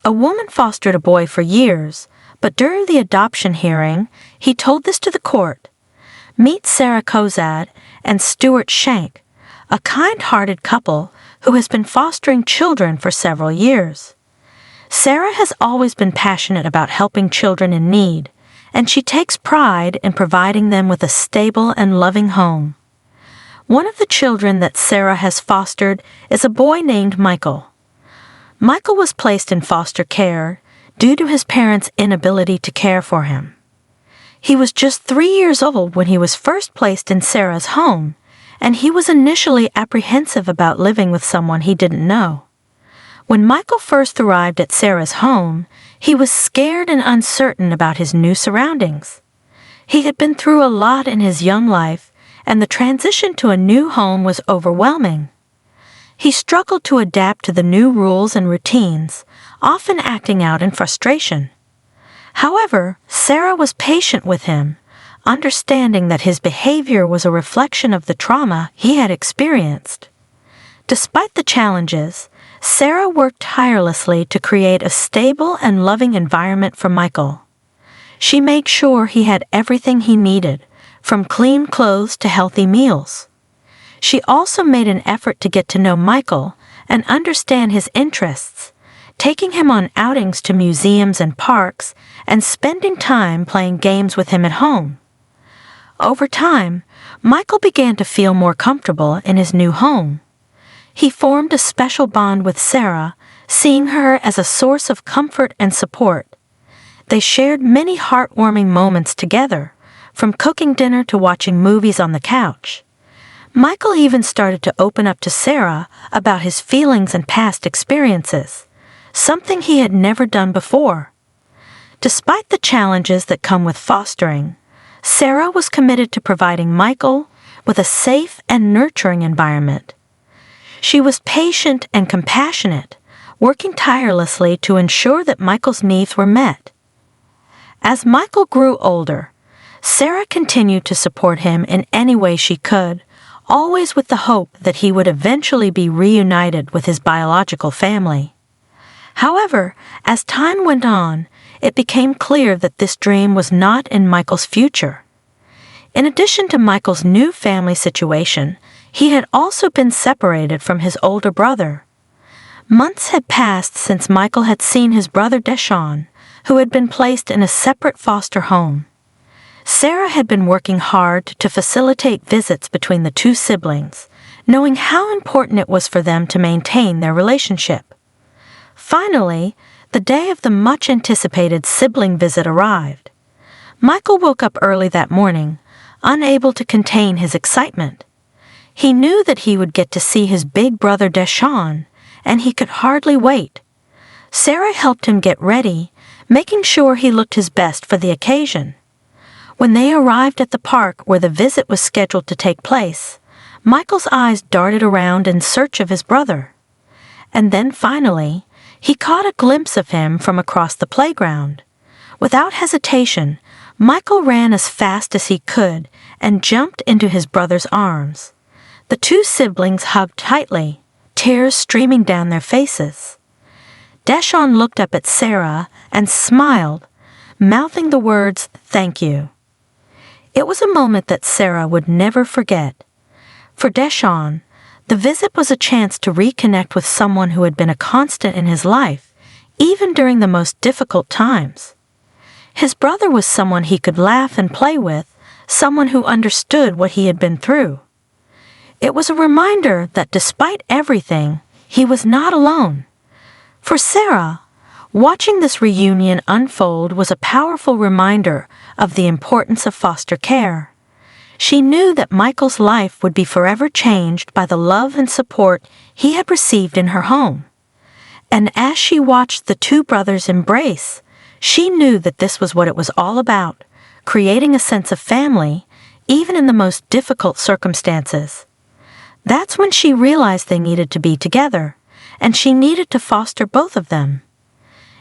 A woman fostered a boy for years, but during the adoption hearing, he told this to the court. Meet Sara Cozad and Stuart Shank, a kind-hearted couple who has been fostering children for several years. Sara has always been passionate about helping children in need, and she takes pride in providing them with a stable and loving home. One of the children that Sara has fostered is a boy named Michael. Michael was placed in foster care due to his parents' inability to care for him. He was just 3 years old when he was first placed in Sara's home, and he was initially apprehensive about living with someone he didn't know. When Michael first arrived at Sara's home, he was scared and uncertain about his new surroundings. He had been through a lot in his young life, and the transition to a new home was overwhelming. He struggled to adapt to the new rules and routines, often acting out in frustration. However, Sara was patient with him, understanding that his behavior was a reflection of the trauma he had experienced. Despite the challenges, Sara worked tirelessly to create a stable and loving environment for Michael. She made sure he had everything he needed, from clean clothes to healthy meals. She also made an effort to get to know Michael and understand his interests, taking him on outings to museums and parks and spending time playing games with him at home. Over time, Michael began to feel more comfortable in his new home. He formed a special bond with Sara, seeing her as a source of comfort and support. They shared many heartwarming moments together, from cooking dinner to watching movies on the couch. Michael even started to open up to Sara about his feelings and past experiences, something he had never done before. Despite the challenges that come with fostering, Sara was committed to providing Michael with a safe and nurturing environment. She was patient and compassionate, working tirelessly to ensure that Michael's needs were met. As Michael grew older, Sara continued to support him in any way she could, always with the hope that he would eventually be reunited with his biological family. However, as time went on, it became clear that this dream was not in Michael's future. In addition to Michael's new family situation, he had also been separated from his older brother. Months had passed since Michael had seen his brother Dayshawn, who had been placed in a separate foster home. Sara had been working hard to facilitate visits between the two siblings, knowing how important it was for them to maintain their relationship. Finally, the day of the much-anticipated sibling visit arrived. Michael woke up early that morning, unable to contain his excitement. He knew that he would get to see his big brother Dayshawn, and he could hardly wait. Sara helped him get ready, making sure he looked his best for the occasion. When they arrived at the park where the visit was scheduled to take place, Michael's eyes darted around in search of his brother. And then finally, he caught a glimpse of him from across the playground. Without hesitation, Michael ran as fast as he could and jumped into his brother's arms. The two siblings hugged tightly, tears streaming down their faces. Dayshawn looked up at Sara and smiled, mouthing the words, "Thank you." It was a moment that Sara would never forget. For Dayshawn, the visit was a chance to reconnect with someone who had been a constant in his life, even during the most difficult times. His brother was someone he could laugh and play with, someone who understood what he had been through. It was a reminder that despite everything, he was not alone. For Sara, watching this reunion unfold was a powerful reminder of the importance of foster care. She knew that Michael's life would be forever changed by the love and support he had received in her home. And as she watched the two brothers embrace, she knew that this was what it was all about, creating a sense of family, even in the most difficult circumstances. That's when she realized they needed to be together, and she needed to foster both of them.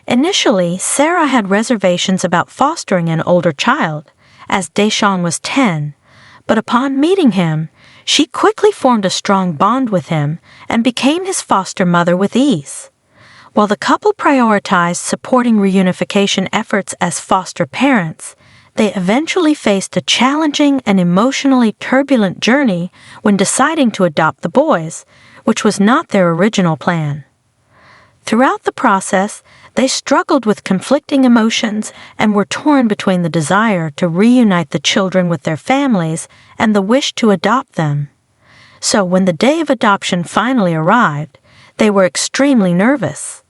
Initially, Sara had reservations about fostering an older child, as Dayshawn was 10, but upon meeting him, she quickly formed a strong bond with him and became his foster mother with ease. While the couple prioritized supporting reunification efforts as foster parents, they eventually faced a challenging and emotionally turbulent journey when deciding to adopt the boys, which was not their original plan. Throughout the process, they struggled with conflicting emotions and were torn between the desire to reunite the children with their families and the wish to adopt them. So when the day of adoption finally arrived, they were extremely nervous.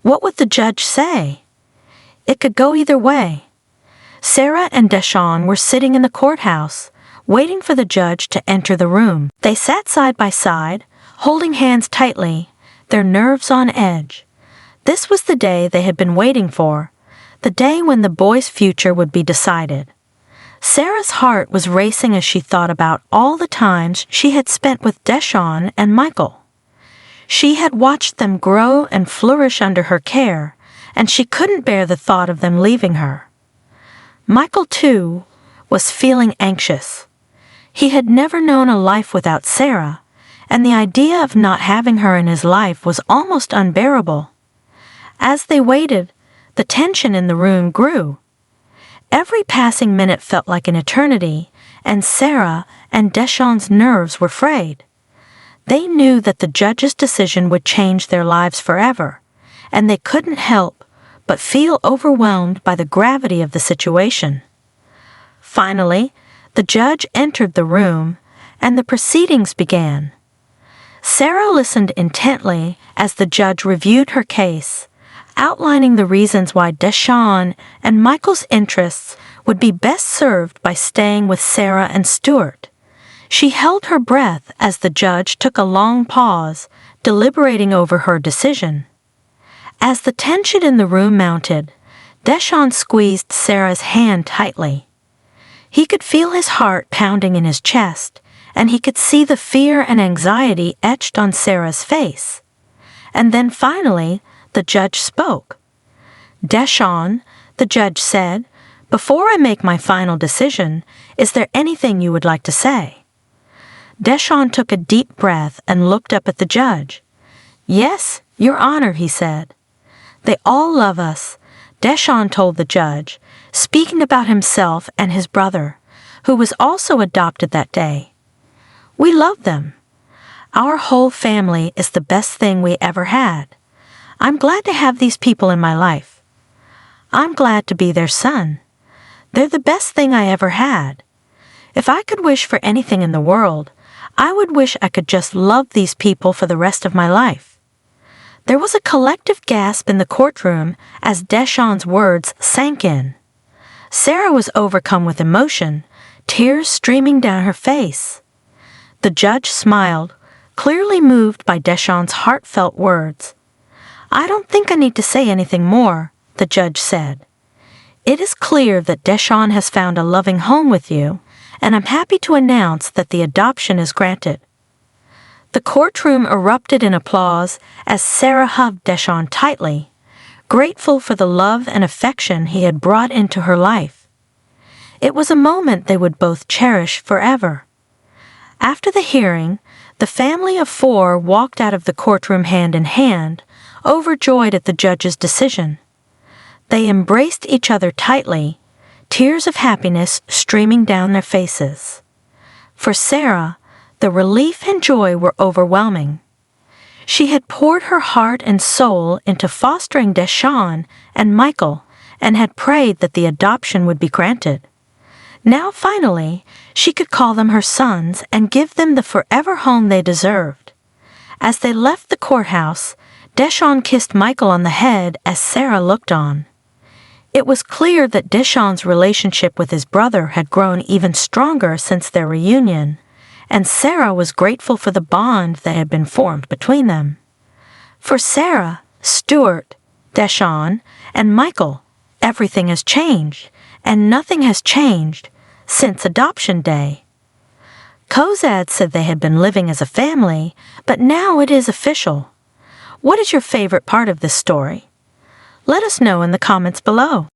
What would the judge say? It could go either way. Sara and Dayshawn were sitting in the courthouse, waiting for the judge to enter the room. They sat side by side, holding hands tightly, their nerves on edge. This was the day they had been waiting for, the day when the boys' future would be decided. Sara's heart was racing as she thought about all the times she had spent with Dayshawn and Michael. She had watched them grow and flourish under her care, and she couldn't bear the thought of them leaving her. Michael, too, was feeling anxious. He had never known a life without Sara, and the idea of not having her in his life was almost unbearable. As they waited, the tension in the room grew. Every passing minute felt like an eternity, and Sara and Dayshawn's nerves were frayed. They knew that the judge's decision would change their lives forever, and they couldn't help but feel overwhelmed by the gravity of the situation. Finally, the judge entered the room, and the proceedings began. Sara listened intently as the judge reviewed her case, outlining the reasons why Dayshawn and Michael's interests would be best served by staying with Sara and Stuart. She held her breath as the judge took a long pause, deliberating over her decision. As the tension in the room mounted, Dayshawn squeezed Sara's hand tightly. He could feel his heart pounding in his chest, and he could see the fear and anxiety etched on Sara's face. And then finally, the judge spoke. "Dayshawn," the judge said, "before I make my final decision, is there anything you would like to say?" Dayshawn took a deep breath and looked up at the judge. "Yes, Your Honor," he said. "They all love us," Dayshawn told the judge, speaking about himself and his brother, who was also adopted that day. "We love them. Our whole family is the best thing we ever had. I'm glad to have these people in my life. I'm glad to be their son. They're the best thing I ever had. If I could wish for anything in the world, I would wish I could just love these people for the rest of my life." There was a collective gasp in the courtroom as Dayshawn's words sank in. Sara was overcome with emotion, tears streaming down her face. The judge smiled, clearly moved by Dayshawn's heartfelt words. "I don't think I need to say anything more," the judge said. "It is clear that Dayshawn has found a loving home with you, and I'm happy to announce that the adoption is granted." The courtroom erupted in applause as Sara hugged Dayshawn tightly, grateful for the love and affection he had brought into her life. It was a moment they would both cherish forever. After the hearing, the family of 4 walked out of the courtroom hand in hand, overjoyed at the judge's decision. They embraced each other tightly, tears of happiness streaming down their faces. For Sara, the relief and joy were overwhelming. She had poured her heart and soul into fostering Dayshawn and Michael and had prayed that the adoption would be granted. Now finally, she could call them her sons and give them the forever home they deserved. As they left the courthouse, Dayshawn kissed Michael on the head as Sara looked on. It was clear that Dayshawn's relationship with his brother had grown even stronger since their reunion, and Sara was grateful for the bond that had been formed between them. For Sara, Stuart, Dayshawn, and Michael, everything has changed, and nothing has changed since Adoption Day. Cozad said they had been living as a family, but now it is official. What is your favorite part of this story? Let us know in the comments below.